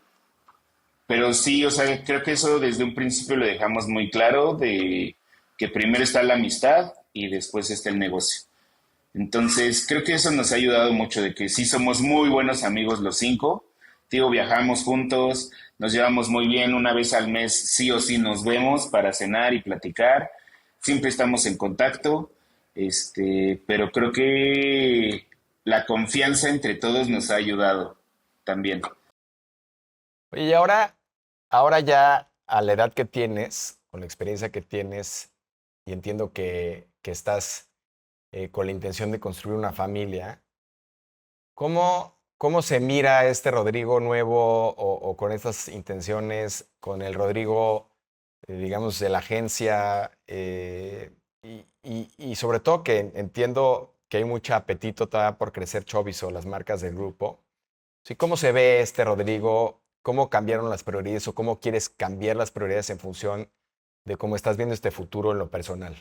pero sí, o sea, creo que eso desde un principio lo dejamos muy claro de que primero está la amistad y después está el negocio. Entonces, creo que eso nos ha ayudado mucho de que sí somos muy buenos amigos los 5. Digo, viajamos juntos, nos llevamos muy bien, una vez al mes sí o sí nos vemos para cenar y platicar. Siempre estamos en contacto, pero creo que la confianza entre todos nos ha ayudado también. Oye, y ahora ya a la edad que tienes, con la experiencia que tienes, y entiendo que estás con la intención de construir una familia, ¿cómo se mira este Rodrigo nuevo o con estas intenciones, con el Rodrigo, digamos, de la agencia? Y sobre todo que entiendo que hay mucho apetito todavía por crecer Chorizo, las marcas del grupo. Sí, ¿cómo se ve este Rodrigo? ¿Cómo cambiaron las prioridades o cómo quieres cambiar las prioridades en función de cómo estás viendo este futuro en lo personal?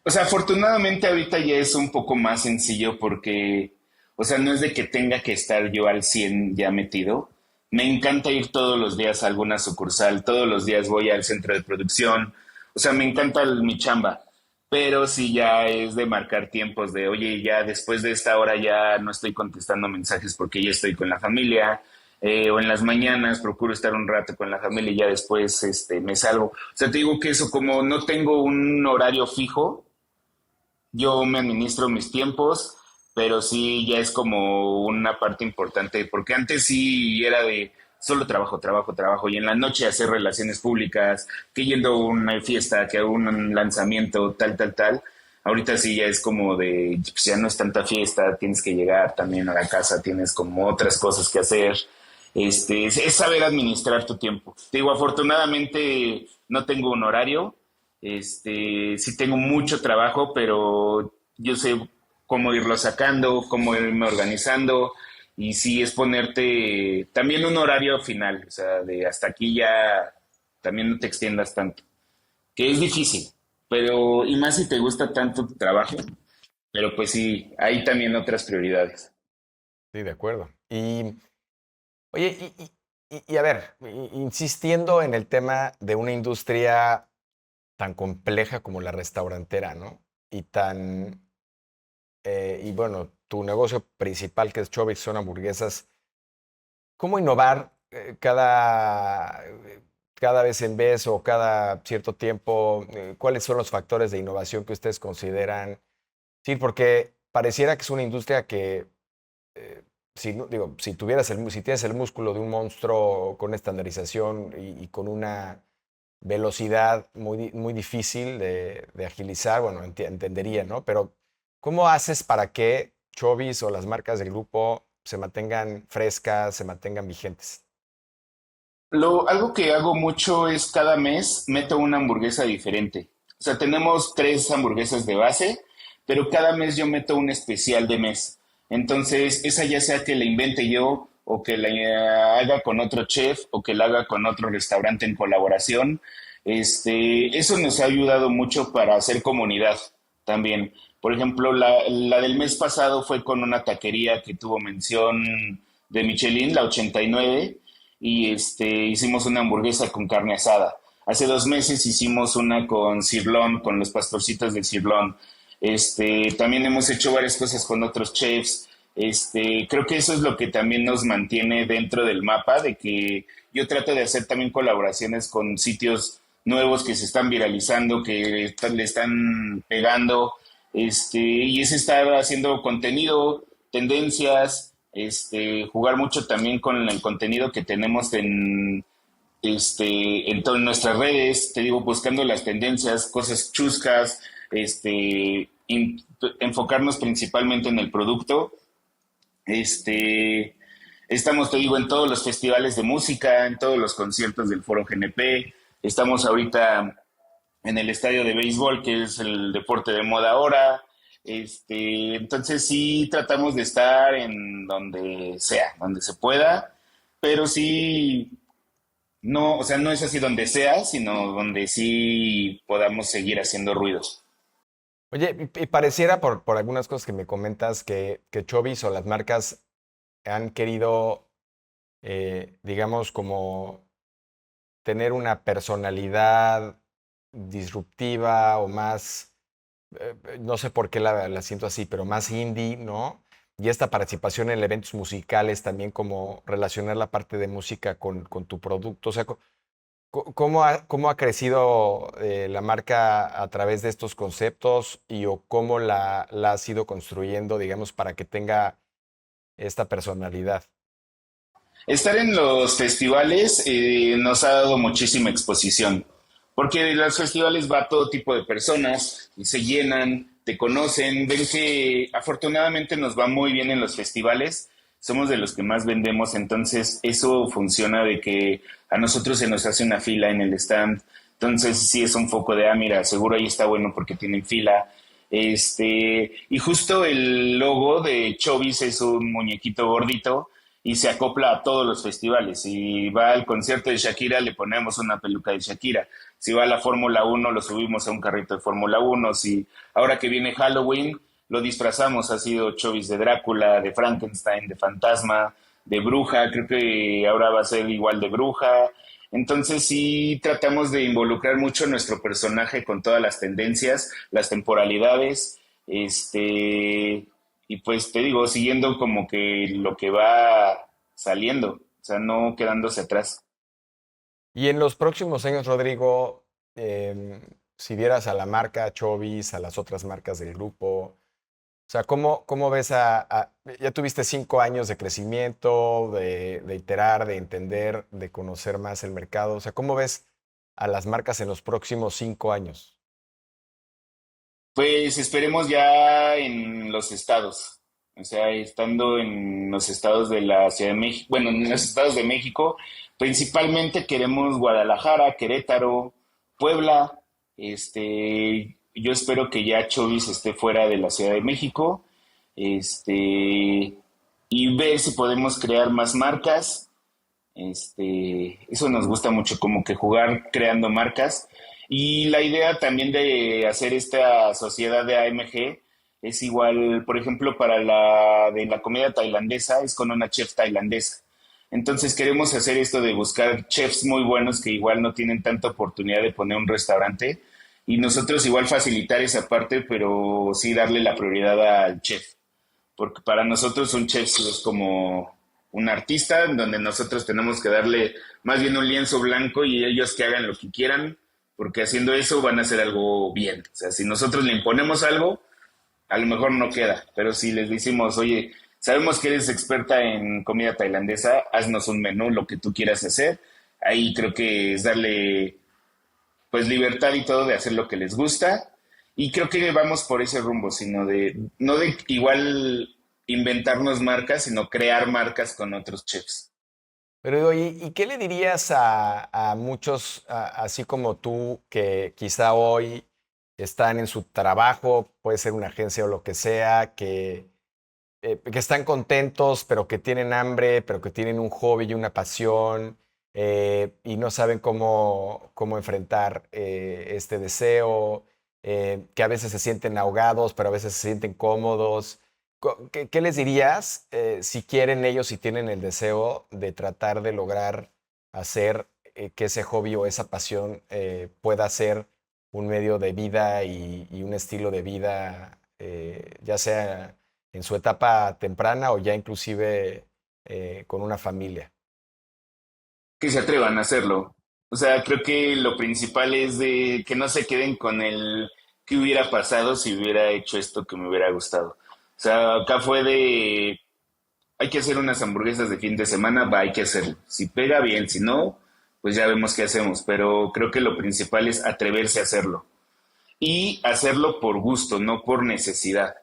O sea, afortunadamente ahorita ya es un poco más sencillo porque, o sea, no es de que tenga que estar yo al 100 ya metido. Me encanta ir todos los días a alguna sucursal, todos los días voy al centro de producción. O sea, me encanta mi chamba, pero sí ya es de marcar tiempos de, oye, ya después de esta hora ya no estoy contestando mensajes porque ya estoy con la familia. O en las mañanas procuro estar un rato con la familia y ya después me salgo. O sea, te digo que eso como no tengo un horario fijo, yo me administro mis tiempos, pero sí ya es como una parte importante, porque antes sí era de solo trabajo, trabajo, trabajo, y en la noche hacer relaciones públicas, que yendo a una fiesta, que a un lanzamiento, tal, tal, tal. Ahorita sí ya es como de, pues ya no es tanta fiesta, tienes que llegar también a la casa, tienes como otras cosas que hacer. Es saber administrar tu tiempo. Te digo, afortunadamente no tengo un horario, sí tengo mucho trabajo, pero yo sé cómo irlo sacando, cómo irme organizando y sí es ponerte también un horario final, o sea, de hasta aquí ya también no te extiendas tanto, que es difícil, pero y más si te gusta tanto tu trabajo, pero pues sí, hay también otras prioridades. Sí, de acuerdo. Y, oye, y a ver, insistiendo en el tema de una industria tan compleja como la restaurantera, ¿no? Y bueno, tu negocio principal, que es Chobix, son hamburguesas. ¿Cómo innovar cada vez en vez o cada cierto tiempo? ¿Cuáles son los factores de innovación que ustedes consideran? Sí, porque pareciera que es una industria que, si, digo, si tienes el músculo de un monstruo con estandarización y con una velocidad muy difícil de agilizar, bueno, entendería, ¿no? Pero ¿cómo haces para que Chobis o las marcas del grupo se mantengan frescas, se mantengan vigentes? Algo que hago mucho es cada mes meto una hamburguesa diferente. O sea, tenemos tres hamburguesas de base, pero cada mes yo meto un especial de mes. Entonces, esa ya sea que la invente yo o que la haga con otro chef o que la haga con otro restaurante en colaboración, eso nos ha ayudado mucho para hacer comunidad también. Por ejemplo, la del mes pasado fue con una taquería que tuvo mención de Michelin, la 89, y hicimos una hamburguesa con carne asada. Hace 2 meses hicimos una con sirloin, con los pastorcitos del sirloin. También hemos hecho varias cosas con otros chefs. Creo que eso es lo que también nos mantiene dentro del mapa, de que yo trato de hacer también colaboraciones con sitios nuevos que se están viralizando, le están pegando, y es estar haciendo contenido, tendencias, jugar mucho también con el contenido que tenemos en todas nuestras redes, te digo, buscando las tendencias, cosas chuscas, enfocarnos principalmente en el producto. Este, Estamos, te digo, en todos los festivales de música, en todos los conciertos del Foro GNP. Estamos ahorita en el estadio de béisbol, que es el deporte de moda ahora. Entonces sí tratamos de estar en donde sea, donde se pueda, pero sí, no, o sea, no es así donde sea, sino donde sí podamos seguir haciendo ruidos. Oye, y pareciera por algunas cosas que me comentas que Chobis o las marcas han querido, digamos, como tener una personalidad disruptiva o más, no sé por qué la siento así, pero más indie, ¿no? Y esta participación en eventos musicales también como relacionar la parte de música con tu producto. O sea, ¿cómo ha crecido la marca a través de estos conceptos y o cómo la has ido construyendo, digamos, para que tenga esta personalidad? Estar en los festivales nos ha dado muchísima exposición, porque en los festivales va todo tipo de personas, y se llenan, te conocen, ven que afortunadamente nos va muy bien en los festivales, somos de los que más vendemos, entonces eso funciona de que a nosotros se nos hace una fila en el stand, entonces sí es un foco de, mira, seguro ahí está bueno porque tienen fila. Y justo el logo de Chovis es un muñequito gordito y se acopla a todos los festivales. Si va al concierto de Shakira, le ponemos una peluca de Shakira. Si va a la Fórmula 1, lo subimos a un carrito de Fórmula 1. Si ahora que viene Halloween, lo disfrazamos. Ha sido Chovis de Drácula, de Frankenstein, de Fantasma, de Bruja. Creo que ahora va a ser igual de Bruja. Entonces sí tratamos de involucrar mucho nuestro personaje con todas las tendencias, las temporalidades, y pues te digo, siguiendo como que lo que va saliendo, o sea, no quedándose atrás. Y en los próximos años, Rodrigo, si vieras a la marca Chobis, a las otras marcas del grupo, o sea, ¿cómo ves ya tuviste 5 años de crecimiento, de iterar, de entender, de conocer más el mercado? O sea, ¿cómo ves a las marcas en los próximos 5 años? Pues esperemos ya en los estados, o sea, estando en los estados de la Ciudad de México, bueno, en los estados de México, principalmente queremos Guadalajara, Querétaro, Puebla, yo espero que ya Chovis esté fuera de la Ciudad de México, y ver si podemos crear más marcas, eso nos gusta mucho, como que jugar creando marcas. Y la idea también de hacer esta sociedad de AMG es igual, por ejemplo, para la de la comida tailandesa, es con una chef tailandesa. Entonces queremos hacer esto de buscar chefs muy buenos que igual no tienen tanta oportunidad de poner un restaurante y nosotros igual facilitar esa parte, pero sí darle la prioridad al chef porque para nosotros un chef es como un artista, en donde nosotros tenemos que darle más bien un lienzo blanco y ellos que hagan lo que quieran, porque haciendo eso van a hacer algo bien. O sea, si nosotros le imponemos algo, a lo mejor no queda, pero si les decimos, oye, sabemos que eres experta en comida tailandesa, haznos un menú, lo que tú quieras hacer, ahí creo que es darle pues libertad y todo de hacer lo que les gusta. Y creo que vamos por ese rumbo, sino no de igual inventarnos marcas, sino crear marcas con otros chefs. Pero, ¿y qué le dirías a muchos, así como tú, que quizá hoy están en su trabajo, puede ser una agencia o lo que sea, que están contentos, pero que tienen hambre, pero que tienen un hobby y una pasión, y no saben cómo enfrentar este deseo, que a veces se sienten ahogados, pero a veces se sienten cómodos? ¿Qué les dirías si quieren ellos, si tienen el deseo de tratar de lograr hacer que ese hobby o esa pasión pueda ser un medio de vida y un estilo de vida, ya sea en su etapa temprana o ya inclusive con una familia? Que se atrevan a hacerlo. O sea, creo que lo principal es de que no se queden con el qué hubiera pasado si hubiera hecho esto que me hubiera gustado. O sea, acá fue de hay que hacer unas hamburguesas de fin de semana, va, hay que hacerlo. Si pega bien, si no, pues ya vemos qué hacemos. Pero creo que lo principal es atreverse a hacerlo. Y hacerlo por gusto, no por necesidad.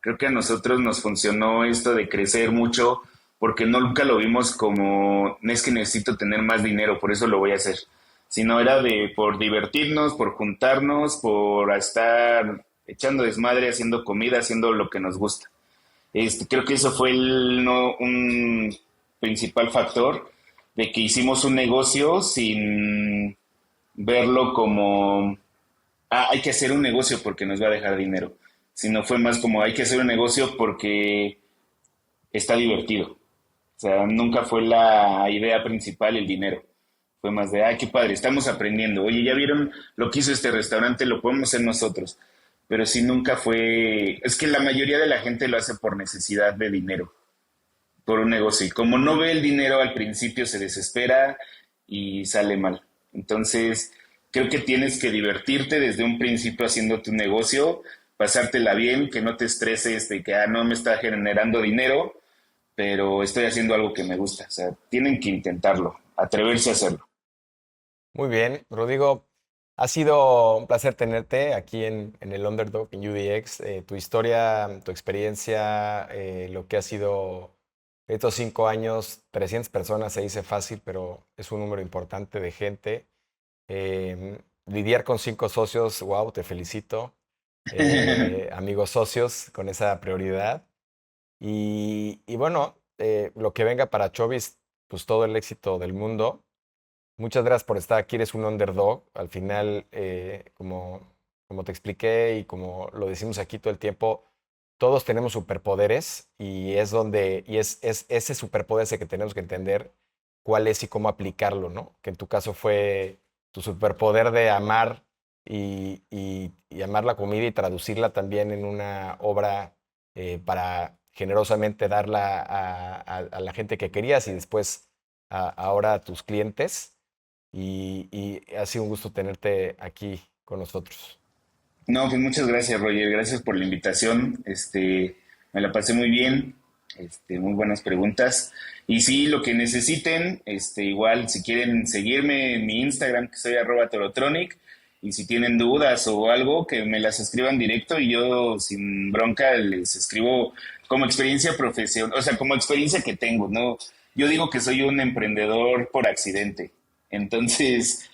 Creo que a nosotros nos funcionó esto de crecer mucho porque nunca lo vimos como, es que necesito tener más dinero, por eso lo voy a hacer. Sino era de por divertirnos, por juntarnos, por estar echando desmadre, haciendo comida, haciendo lo que nos gusta. Creo que eso fue un principal factor de que hicimos un negocio sin verlo como, hay que hacer un negocio porque nos va a dejar dinero, sino fue más como hay que hacer un negocio porque está divertido. O sea, nunca fue la idea principal el dinero. Fue más de, ay, qué padre, estamos aprendiendo. Oye, ¿ya vieron lo que hizo este restaurante? Lo podemos hacer nosotros. Pero sí nunca fue... Es que la mayoría de la gente lo hace por necesidad de dinero, por un negocio. Y como no ve el dinero al principio, se desespera y sale mal. Entonces, creo que tienes que divertirte desde un principio haciendo tu negocio, pasártela bien, que no te estreses de que no me está generando dinero, pero estoy haciendo algo que me gusta. O sea, tienen que intentarlo, atreverse a hacerlo. Muy bien, Rodrigo, ha sido un placer tenerte aquí en el Underdog, en UDX. Tu historia, tu experiencia, lo que ha sido estos 5 años, 300 personas se dice fácil, pero es un número importante de gente. Lidiar con 5 socios, wow, te felicito. Amigos socios, con esa prioridad. Y bueno, lo que venga para Chovis, pues todo el éxito del mundo. Muchas gracias por estar aquí, eres un underdog. Al final, como te expliqué y como lo decimos aquí todo el tiempo, todos tenemos superpoderes y es ese superpoder ese que tenemos que entender cuál es y cómo aplicarlo, ¿no? Que en tu caso fue tu superpoder de amar y amar la comida y traducirla también en una obra para generosamente darla a la gente que querías y después ahora a tus clientes. Y ha sido un gusto tenerte aquí con nosotros. No, pues muchas gracias, Roger. Gracias por la invitación. Me la pasé muy bien. Muy buenas preguntas. Y sí, lo que necesiten, igual si quieren seguirme en mi Instagram, que soy @torotronic, y si tienen dudas o algo, que me las escriban directo y yo sin bronca les escribo como experiencia profesional, o sea, como experiencia que tengo, ¿no? Yo digo que soy un emprendedor por accidente. Entonces,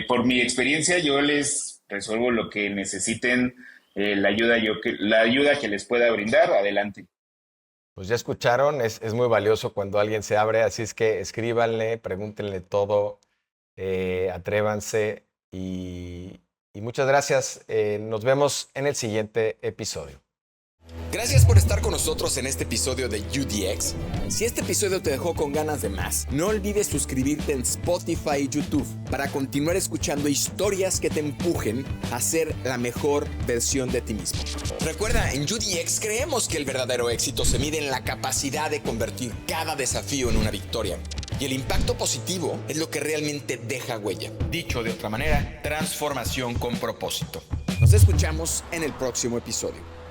por mi experiencia, yo les resuelvo lo que necesiten, la ayuda que les pueda brindar, adelante. Pues ya escucharon, es muy valioso cuando alguien se abre, así es que escríbanle, pregúntenle todo, atrévanse y muchas gracias. Nos vemos en el siguiente episodio. Gracias por estar con nosotros en este episodio de UDX. Si este episodio te dejó con ganas de más, no olvides suscribirte en Spotify y YouTube para continuar escuchando historias que te empujen a ser la mejor versión de ti mismo. Recuerda, en UDX creemos que el verdadero éxito se mide en la capacidad de convertir cada desafío en una victoria. Y el impacto positivo es lo que realmente deja huella. Dicho de otra manera, transformación con propósito. Nos escuchamos en el próximo episodio.